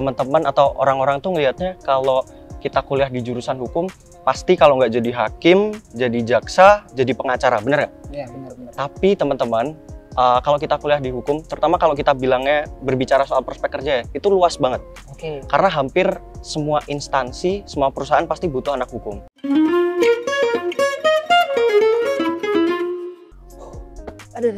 Teman-teman atau orang-orang tuh ngelihatnya kalau kita kuliah di jurusan hukum, pasti kalau nggak jadi hakim, jadi jaksa, jadi pengacara, bener nggak? Iya, benar-benar. Tapi teman-teman, kalau kita kuliah di hukum, terutama kalau kita bilangnya berbicara soal prospek kerja ya, itu luas banget. Oke. Karena hampir semua instansi, semua perusahaan pasti butuh anak hukum. Aduh.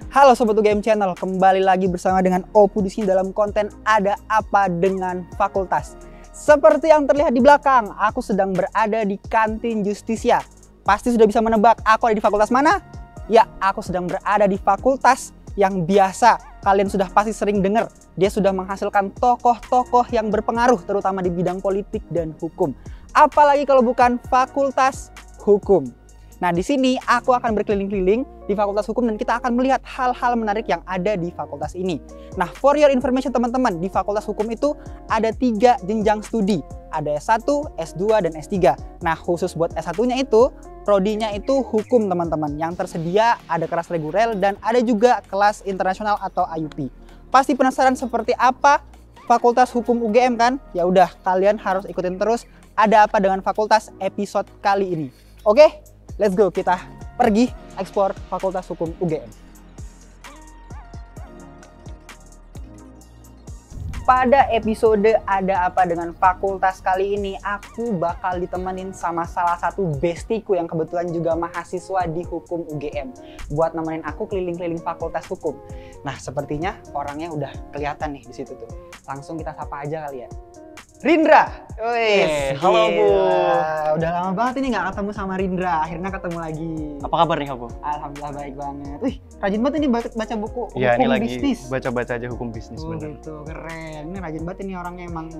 Halo Sobat UGM Channel, kembali lagi bersama dengan Opu di sini dalam konten Ada Apa Dengan Fakultas. Seperti yang terlihat di belakang, aku sedang berada di kantin Justisia. Pasti sudah bisa menebak aku ada di fakultas mana? Ya, aku sedang berada di fakultas yang biasa kalian sudah pasti sering dengar. Dia sudah menghasilkan tokoh-tokoh yang berpengaruh terutama di bidang politik dan hukum. Apalagi kalau bukan fakultas hukum. Nah, di sini aku akan berkeliling-keliling di Fakultas Hukum dan kita akan melihat hal-hal menarik yang ada di fakultas ini. Nah, for your information teman-teman, di Fakultas Hukum itu ada 3 jenjang studi. Ada S1, S2, dan S3. Nah, khusus buat S1-nya itu, prodinya itu hukum teman-teman. Yang tersedia ada kelas reguler dan ada juga kelas internasional atau IUP. Pasti penasaran seperti apa Fakultas Hukum UGM kan? Ya udah, kalian harus ikutin terus Ada Apa Dengan Fakultas episode kali ini. Oke? Let's go, kita pergi explore Fakultas Hukum UGM. Pada episode Ada Apa Dengan Fakultas kali ini, aku bakal ditemenin sama salah satu bestiku yang kebetulan juga mahasiswa di Hukum UGM. Buat nemenin aku keliling-keliling Fakultas Hukum. Nah, sepertinya orangnya udah kelihatan nih di situ tuh. Langsung kita sapa aja kali ya. Rindra, Halo Bu. Udah lama banget ini nggak ketemu sama Rindra, akhirnya ketemu lagi. Apa kabar nih Bu? Alhamdulillah baik banget. Wih, rajin banget ini baca buku Ya, hukum ini lagi bisnis. baca-baca aja hukum bisnis, Oh bener. gitu, keren. Ini rajin banget ini orangnya emang.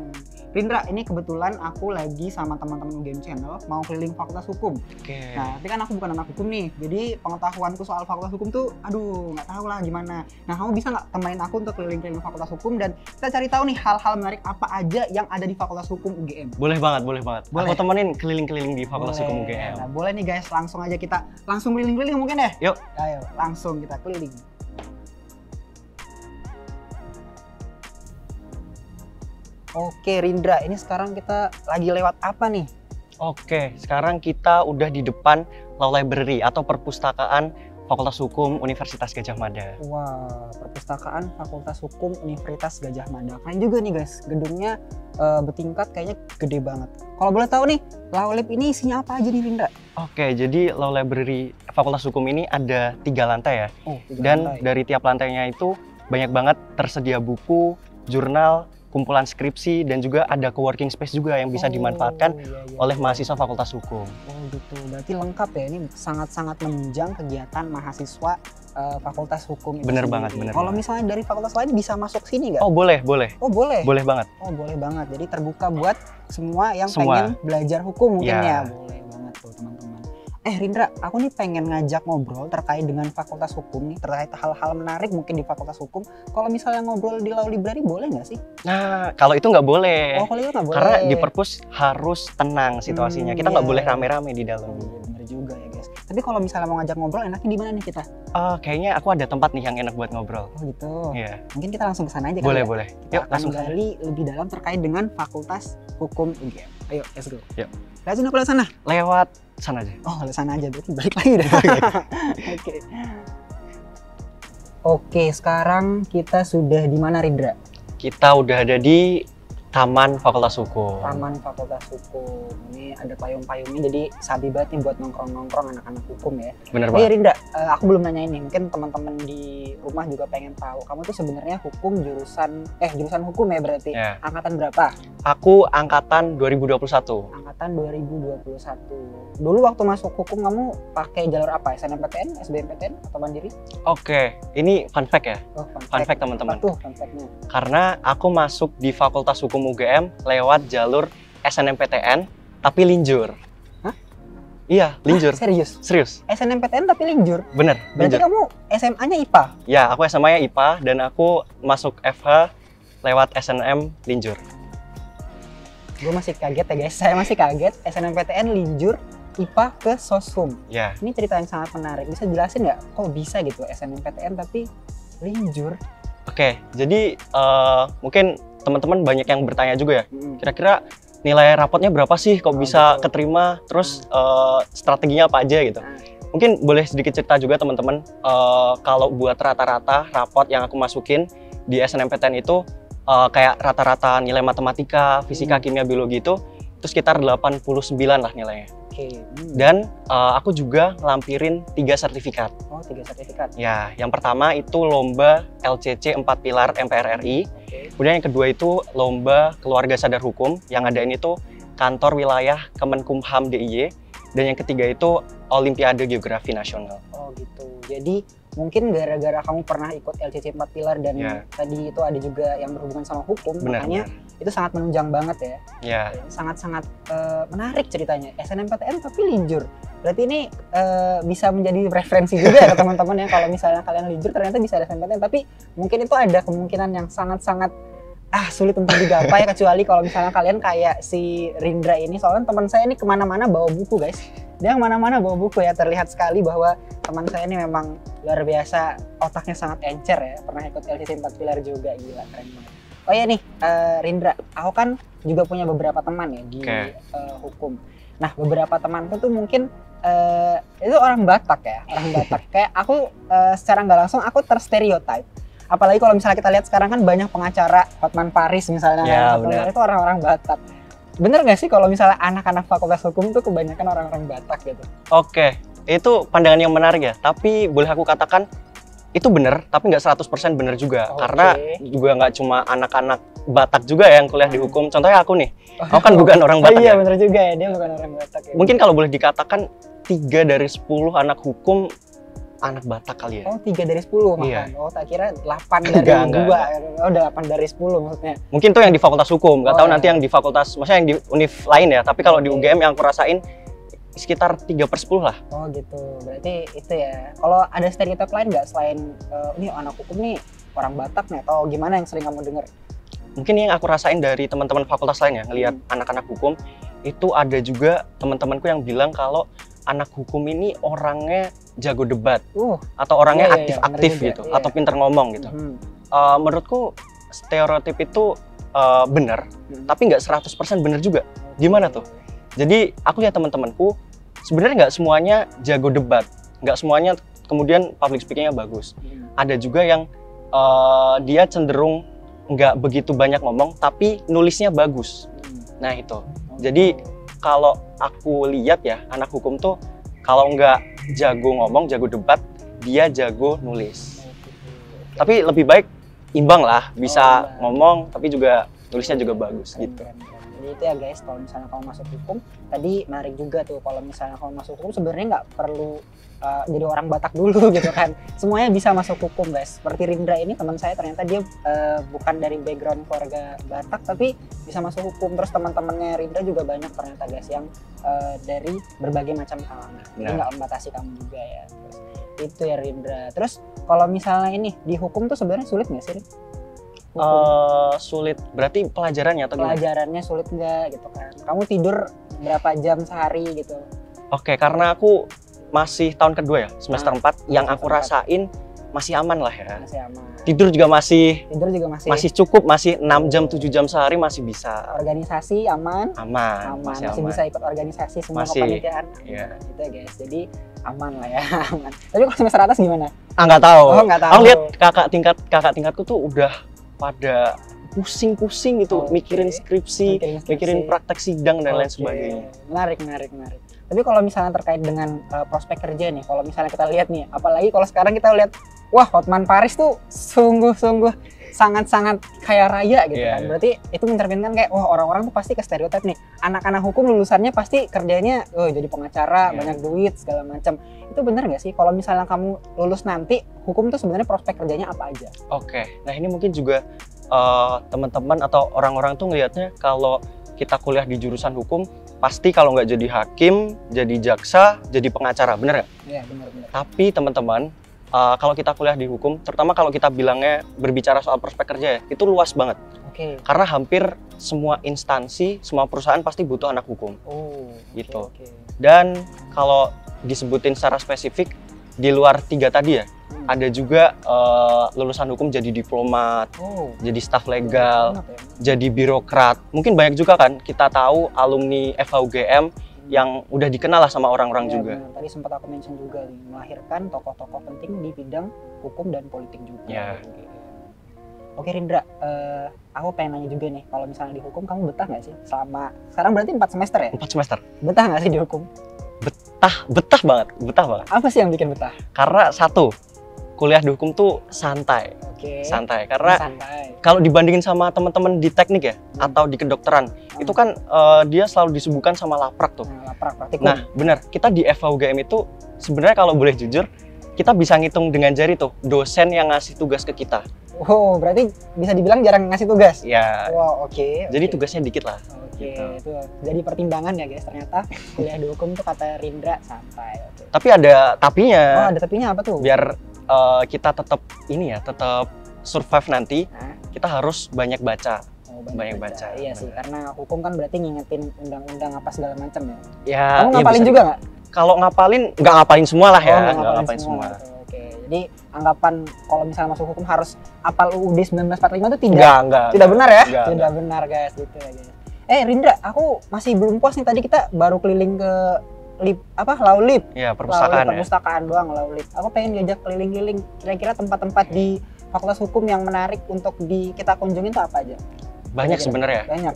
Rindra, ini kebetulan aku lagi sama teman-teman UGM Channel mau keliling Fakultas Hukum. Oke. Nah, tapi kan aku bukan anak hukum nih, jadi pengetahuanku soal Fakultas Hukum tuh, aduh, nggak tahu lah gimana. Nah, kamu bisa nggak temenin aku untuk keliling-keliling Fakultas Hukum dan kita cari tahu nih hal-hal menarik apa aja yang ada di Fakultas Hukum UGM. Boleh banget, boleh banget. Boleh. Aku temenin keliling-keliling di Fakultas Hukum UGM. Nah, boleh nih guys, langsung aja kita langsung keliling-keliling mungkin ya? Yuk. Ayo, langsung kita keliling. Oke Rindra, ini sekarang kita lagi lewat apa nih? Oke, sekarang kita udah di depan Law Library atau perpustakaan Fakultas Hukum Universitas Gadjah Mada. Wah, perpustakaan Fakultas Hukum Universitas Gadjah Mada. Keren juga nih guys, gedungnya bertingkat kayaknya gede banget. Kalau boleh tahu nih, Law Lab ini isinya apa aja nih Rindra? Oke, jadi Law Library Fakultas Hukum ini ada 3 lantai ya. Oh, 3 Dan lantai. dari tiap lantainya itu banyak banget tersedia buku, jurnal, kumpulan skripsi, dan juga ada co-working space juga yang bisa dimanfaatkan oleh mahasiswa Fakultas Hukum. Oh gitu, berarti lengkap ya, ini sangat-sangat menunjang kegiatan mahasiswa Fakultas Hukum itu Bener sendiri. banget, bener Kalau banget. misalnya dari fakultas lain bisa masuk sini nggak? Oh boleh, boleh. Oh boleh? Boleh banget. Oh boleh banget, jadi terbuka buat semua yang Semua. pengen belajar hukum mungkin Ya. ya. Boleh banget tuh teman-teman. Rindra, aku nih pengen ngajak ngobrol terkait dengan Fakultas Hukum nih, terkait hal-hal menarik mungkin di Fakultas Hukum. Kalau misalnya ngobrol di Law Library boleh nggak sih? Nah, kalau itu nggak boleh. Oh kalau itu nggak boleh. Karena di perpus harus tenang situasinya. Kita nggak iya. boleh rame-rame di dalam. Oh, iya bener juga ya guys. Tapi kalau misalnya mau ngajak ngobrol enaknya di mana nih kita? Kayaknya aku ada tempat nih yang enak buat ngobrol. Oh gitu. Iya. Mungkin kita langsung ke sana aja Boleh, kali ya? boleh. Kita Yuk, akan langsung. gali lebih dalam terkait dengan Fakultas Hukum UGM. Ayo, let's go. Yuk. Langsung aku lewat sana. Lewat sana aja. Oh, lewat sana aja. Berarti balik lagi dah. Oke. Oke, sekarang kita sudah di mana Rindra? Kita udah ada di Taman Fakultas Hukum. Taman Fakultas Hukum. Ini ada payung-payungnya, jadi sabi banget nih buat nongkrong-nongkrong anak-anak hukum ya. Bener Oh iya banget. Rindra, aku belum nanya ini. Mungkin teman-teman di rumah juga pengen tahu. Kamu tuh sebenarnya hukum jurusan hukum ya berarti. Ya. Angkatan berapa? Aku angkatan 2021. Angkatan 2021. Dulu waktu masuk hukum kamu pakai jalur apa? SNMPTN, SBMPTN, atau mandiri? Oke, ini fun fact ya. Oh, Fun fact teman-teman. Apa tuh fun fact-nya? Karena aku masuk di Fakultas Hukum UGM lewat jalur SNMPTN tapi linjur. Hah? Iya, linjur. Serius? Serius. SNMPTN tapi linjur? Bener, Berarti linjur. kamu SMA-nya IPA? Ya, aku SMA-nya IPA dan aku masuk FH lewat SNM linjur. Gue masih kaget ya guys, saya masih kaget. SNMPTN linjur IPA ke Soshum. Ya. Ini cerita yang sangat menarik. Bisa jelasin nggak kok bisa gitu SNMPTN tapi linjur? Oke, jadi mungkin teman-teman banyak yang bertanya juga ya. Kira-kira nilai rapotnya berapa sih kok bisa keterima? Terus strateginya apa aja gitu? Mungkin boleh sedikit cerita juga teman-teman. Kalau buat rata-rata rapot yang aku masukin di SNMPTN itu kayak rata-rata nilai matematika, fisika, kimia, biologi itu sekitar 89 lah nilainya. Dan aku juga ngelampirin 3 sertifikat. Oh, 3 sertifikat. Ya, yang pertama itu lomba LCC 4 Pilar MPR RI. Kemudian yang kedua itu lomba Keluarga Sadar Hukum yang ngadain itu kantor wilayah Kemenkumham DIY. Dan yang ketiga itu Olimpiade Geografi Nasional. Oh gitu. Jadi mungkin gara-gara kamu pernah ikut LCC 4 Pilar dan tadi itu ada juga yang berhubungan sama hukum, makanya itu sangat menunjang banget ya. Ya. Sangat-sangat menarik ceritanya. SNMPTN tapi linjur. Berarti ini bisa menjadi referensi juga ya ke teman-teman ya, kalau misalnya kalian linjur ternyata bisa SNMPTN, tapi mungkin itu ada kemungkinan yang sangat-sangat sulit untuk digapai kecuali kalau misalnya kalian kayak si Rindra ini. Soalnya teman saya ini kemana-mana bawa buku guys. Dia kemana-mana bawa buku ya, terlihat sekali bahwa teman saya ini memang luar biasa, otaknya sangat encer ya. Pernah ikut LCC 4 Pilar juga, gila keren banget. Oh ya nih Rindra, aku kan juga punya beberapa teman ya di hukum. Nah beberapa temanku tuh mungkin itu orang Batak ya, orang Batak. Kayak aku secara nggak langsung aku terstereotype. Apalagi kalau misalnya kita lihat sekarang kan banyak pengacara, Hotman Paris misalnya, itu orang-orang Batak. Bener nggak sih kalau misalnya anak-anak fakultas hukum tuh kebanyakan orang-orang Batak gitu? Oke, itu pandangan yang menarik ya. Tapi boleh aku katakan itu bener, tapi nggak 100% bener juga. Karena juga nggak cuma anak-anak Batak juga yang kuliah di hukum. Contohnya aku nih, aku kan bukan orang Batak. Iya bener juga ya, dia bukan orang Batak ya. Mungkin kalau boleh dikatakan 3 dari 10 anak hukum anak Batak kali ya. Oh 3 dari 10 makan. Iya. Oh tak kira 8 dari 2. Oh 8 dari 10 maksudnya. Mungkin tuh yang di fakultas hukum, nggak tahu nanti yang di fakultas, maksudnya yang di univ lain ya. Tapi kalau di UGM yang aku rasain sekitar 3/10 lah. Oh gitu, berarti itu ya. Kalau ada stereotip lain nggak selain ini anak hukum nih orang Batak nih, atau gimana yang sering kamu dengar? Mungkin yang aku rasain dari teman-teman fakultas lain ya, ngelihat anak-anak hukum, itu ada juga teman-temanku yang bilang kalau anak hukum ini orangnya jago debat, atau orangnya aktif-aktif gitu, atau pinter ngomong gitu. Menurutku stereotip itu benar, tapi nggak 100% benar juga. Gimana tuh? Jadi aku lihat teman-temanku, sebenarnya nggak semuanya jago debat, nggak semuanya kemudian public speakingnya bagus. Ada juga yang dia cenderung nggak begitu banyak ngomong, tapi nulisnya bagus. Nah itu. Jadi kalau aku lihat ya, anak hukum tuh kalau nggak jago ngomong, jago debat, dia jago nulis. Tapi lebih baik imbang lah, bisa ngomong tapi juga nulisnya juga bagus gitu. Jadi itu ya guys, kalau misalnya kamu masuk hukum, tadi menarik juga tuh kalau misalnya kamu masuk hukum sebenarnya nggak perlu jadi orang Batak dulu gitu kan. Semuanya bisa masuk hukum guys. Seperti Rindra ini teman saya, ternyata dia bukan dari background keluarga Batak tapi bisa masuk hukum. Terus teman-temannya Rindra juga banyak ternyata guys yang dari berbagai macam kalangan. Jadi nggak membatasi kamu juga ya. Terus, itu ya Rindra. Terus kalau misalnya ini di hukum tuh sebenarnya sulit nggak sih? Sulit berarti pelajarannya atau gimana? Pelajarannya sulit nggak gitu kan? Kamu tidur berapa jam sehari gitu? Oke, karena aku masih tahun kedua ya, semester 4, yang aku rasain masih aman lah ya. Masih aman. Tidur juga masih cukup, masih 6 jam 7 jam sehari masih bisa. Organisasi aman? Aman. Masih bisa ikut organisasi semua kepanitiaan. Iya. Gitu ya guys. Jadi aman lah ya, aman. Tapi kalau semester atas gimana? Nggak tahu. Oh, nggak tahu. Aku lihat kakak tingkatku tuh udah pada pusing-pusing gitu, mikirin skripsi, mikirin praktek sidang dan lain sebagainya. Menarik. Tapi kalau misalnya terkait dengan prospek kerja nih, kalau misalnya kita lihat nih, apalagi kalau sekarang kita lihat, wah Hotman Paris tuh sungguh-sungguh sangat-sangat kaya raya gitu kan. Berarti itu mencerminkan kayak, wah orang-orang tuh pasti ke stereotip nih. Anak-anak hukum lulusannya pasti kerjanya, jadi pengacara, banyak duit, segala macam. Itu bener nggak sih? Kalau misalnya kamu lulus nanti, hukum tuh sebenarnya prospek kerjanya apa aja? Oke, nah ini mungkin juga teman-teman atau orang-orang tuh ngelihatnya kalau kita kuliah di jurusan hukum, pasti kalau nggak jadi hakim, jadi jaksa, jadi pengacara, bener nggak? Iya, bener. Tapi teman-teman, kalau kita kuliah di hukum, terutama kalau kita bilangnya berbicara soal prospek kerja ya, itu luas banget. Karena hampir semua instansi, semua perusahaan pasti butuh anak hukum. Gitu. Dan kalau disebutin secara spesifik, di luar 3 tadi ya, Ada juga lulusan hukum jadi diplomat, jadi staf legal, jadi birokrat. Mungkin banyak juga kan kita tahu alumni FHUGM yang udah dikenal lah sama orang-orang juga. Benar. Tadi sempat aku mention juga nih, melahirkan tokoh-tokoh penting di bidang hukum dan politik juga. Ya. Oke Rindra, aku pengen nanya juga nih, kalau misalnya di hukum kamu betah nggak sih? Selama sekarang berarti 4 semester ya? 4 semester. Betah nggak sih di hukum? Betah banget. Apa sih yang bikin betah? Karena satu, kuliah di hukum tuh santai. Santai. Karena kalau dibandingin sama teman-teman di teknik ya, atau di kedokteran, itu kan dia selalu disibukkan sama laprak tuh. Praktikum. Nah, benar. Kita di FHUGM itu sebenarnya kalau boleh jujur, kita bisa ngitung dengan jari tuh dosen yang ngasih tugas ke kita. Oh, berarti bisa dibilang jarang ngasih tugas? Ya. Wow, Jadi tugasnya dikit lah. Itu jadi pertimbangan ya guys, ternyata kuliah di hukum tuh kata Rindra santai. Tapi ada tapinya. Oh, ada tapinya apa tuh? Biar kita tetap tetap survive nanti, kita harus banyak baca. Banyak baca. Iya sih, karena hukum kan berarti ngingetin undang-undang apa segala macam ya. Ya. Kamu ngapalin juga nggak? Kalau ngapalin, nggak ngapalin semua lah ya. Nggak ngapalin semua. Jadi anggapan kalau misalnya masuk hukum harus apal UUD 1945 itu tidak benar ya? Tidak benar guys, gitu ya guys. Rindra, aku masih belum puas nih, tadi kita baru keliling ke Laulip. Iya, perpustakaan. Perpustakaan doang, Laulip. Aku pengen diajak keliling-keliling, kira-kira tempat-tempat di Fakultas Hukum yang menarik untuk kita kunjungin tuh apa aja? Banyak sebenarnya. Banyak.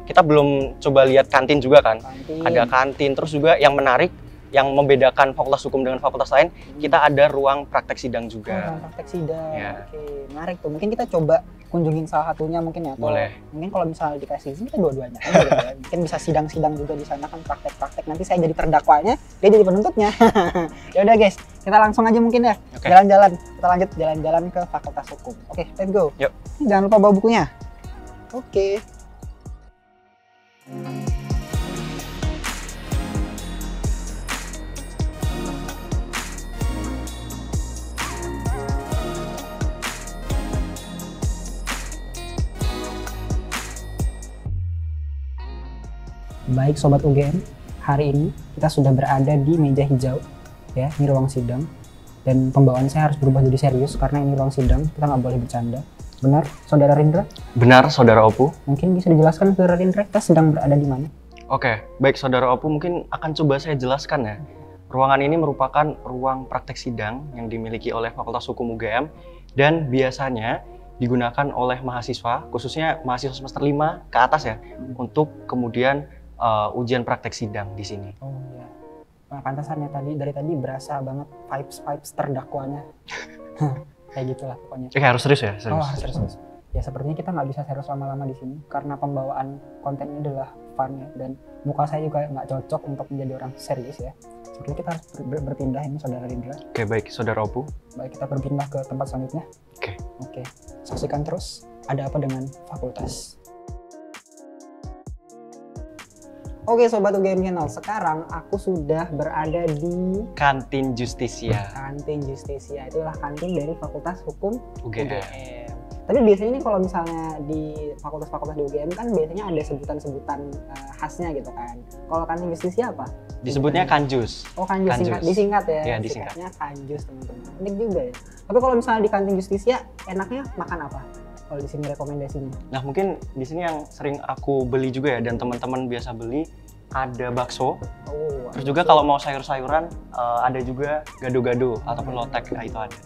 Kita belum coba lihat kantin juga kan? Ada kantin, terus juga yang menarik, yang membedakan Fakultas Hukum dengan fakultas lain, kita ada ruang praktek sidang juga. Ruang praktek sidang. Ya. Oke, menarik tuh. Mungkin kita coba kunjungin salah satunya mungkin ya. Boleh. Mungkin kalau misalnya dikasih izin kita dua-duanya. Mungkin bisa sidang-sidang juga di sana kan, praktek-praktek. Nanti saya jadi terdakwanya, dia jadi penuntutnya. Ya udah guys, kita langsung aja mungkin ya. Jalan-jalan. Kita lanjut jalan-jalan ke Fakultas Hukum. Oke, let's go. Yuk. Jangan lupa bawa bukunya. Oke. Baik Sobat UGM, hari ini kita sudah berada di meja hijau ya, ini ruang sidang, dan pembawaan saya harus berubah jadi serius karena ini ruang sidang, kita nggak boleh bercanda. Benar Saudara Rindra? Benar Saudara Opu. Mungkin bisa dijelaskan Saudara Rindra, kita sedang berada di mana? Oke, baik Saudara Opu, mungkin akan coba saya jelaskan ya. Ruangan ini merupakan ruang praktek sidang yang dimiliki oleh Fakultas Hukum UGM dan biasanya digunakan oleh mahasiswa, khususnya mahasiswa semester 5 ke atas ya, untuk kemudian ujian praktek sidang di sini. Oh iya. Nah, pantasannya dari tadi berasa banget vibes terdakwanya. Kayak gitulah pokoknya. Oke, harus serius ya? Serius. Oh, harus serius. Ya sepertinya kita nggak bisa serius lama-lama di sini karena pembawaan konten ini adalah fun ya, dan muka saya juga nggak cocok untuk menjadi orang serius ya. Sepertinya kita harus berpindah ini Saudara Rindra. Oke, baik Saudara Opu. Baik, kita berpindah ke tempat selanjutnya. Oke. Saksikan terus ada apa dengan fakultas. Oke Sobat UGM Channel, sekarang aku sudah berada di Kantin Justisia. Kantin Justisia, itulah kantin dari Fakultas Hukum UGM. Tapi biasanya ini kalau misalnya di fakultas-fakultas di UGM kan biasanya ada sebutan-sebutan khasnya gitu kan. Kalau Kantin Justisia apa? Disebutnya Kanjus. Oh Kanjus, disingkat ya? Iya, disingkat. Singkatnya Kanjus teman-teman. Unik juga ya. Tapi kalau misalnya di Kantin Justisia, enaknya makan apa? Kalau di sini rekomendasinya. Nah mungkin di sini yang sering aku beli juga ya, dan teman-teman biasa beli, ada bakso. Terus juga kalau mau sayur-sayuran ada juga gado-gado ataupun lotek, itu ada.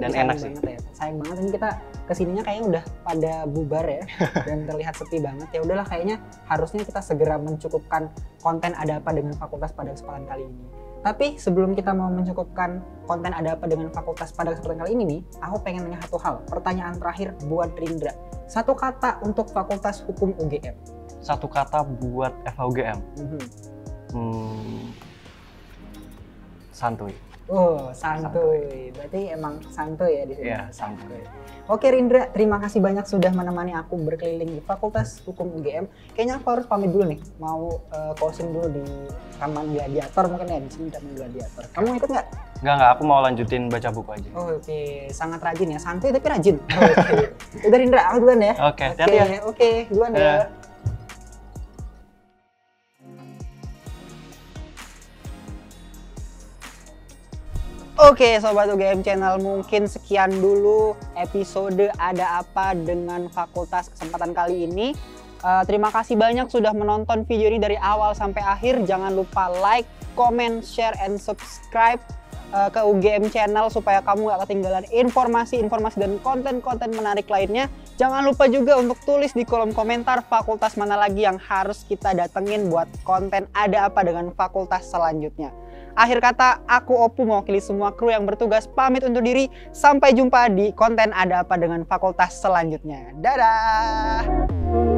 Dan enak sih. Ya. Sayang banget ini kita kesininya kayaknya udah pada bubar ya dan terlihat sepi banget. Ya udahlah, kayaknya harusnya kita segera mencukupkan konten ada apa dengan fakultas pada kesempatan kali ini. Tapi sebelum kita mau mencukupkan konten ada apa dengan fakultas pada kesempatan kali ini nih, aku pengen nanya satu hal. Pertanyaan terakhir buat Rindra. Satu kata untuk Fakultas Hukum UGM. Satu kata buat FHUGM. Santuy. Oh, santuy. Berarti emang santuy ya di sini. Iya, santuy. Oke Rindra, terima kasih banyak sudah menemani aku berkeliling di Fakultas Hukum UGM. Kayaknya aku harus pamit dulu nih, mau closing dulu di Taman Gladiator mungkin ya, di sini Taman Gladiator. Kamu ikut nggak? Nggak, aku mau lanjutin baca buku aja. Oh, oke, sangat rajin ya, santuy tapi rajin. Oke. Udah Rindra, aku duluan ya. Oke, hati-hati ya. Oke, duluan ya. Oke Sobat UGM Channel, mungkin sekian dulu episode Ada Apa Dengan Fakultas kesempatan kali ini. Terima kasih banyak sudah menonton video ini dari awal sampai akhir. Jangan lupa like, comment, share, and subscribe ke UGM Channel supaya kamu gak ketinggalan informasi-informasi dan konten-konten menarik lainnya. Jangan lupa juga untuk tulis di kolom komentar fakultas mana lagi yang harus kita datengin buat konten Ada Apa Dengan Fakultas selanjutnya. Akhir kata, aku Opu mewakili semua kru yang bertugas pamit undur diri. Sampai jumpa di konten Ada Apa Dengan Fakultas selanjutnya. Dadah!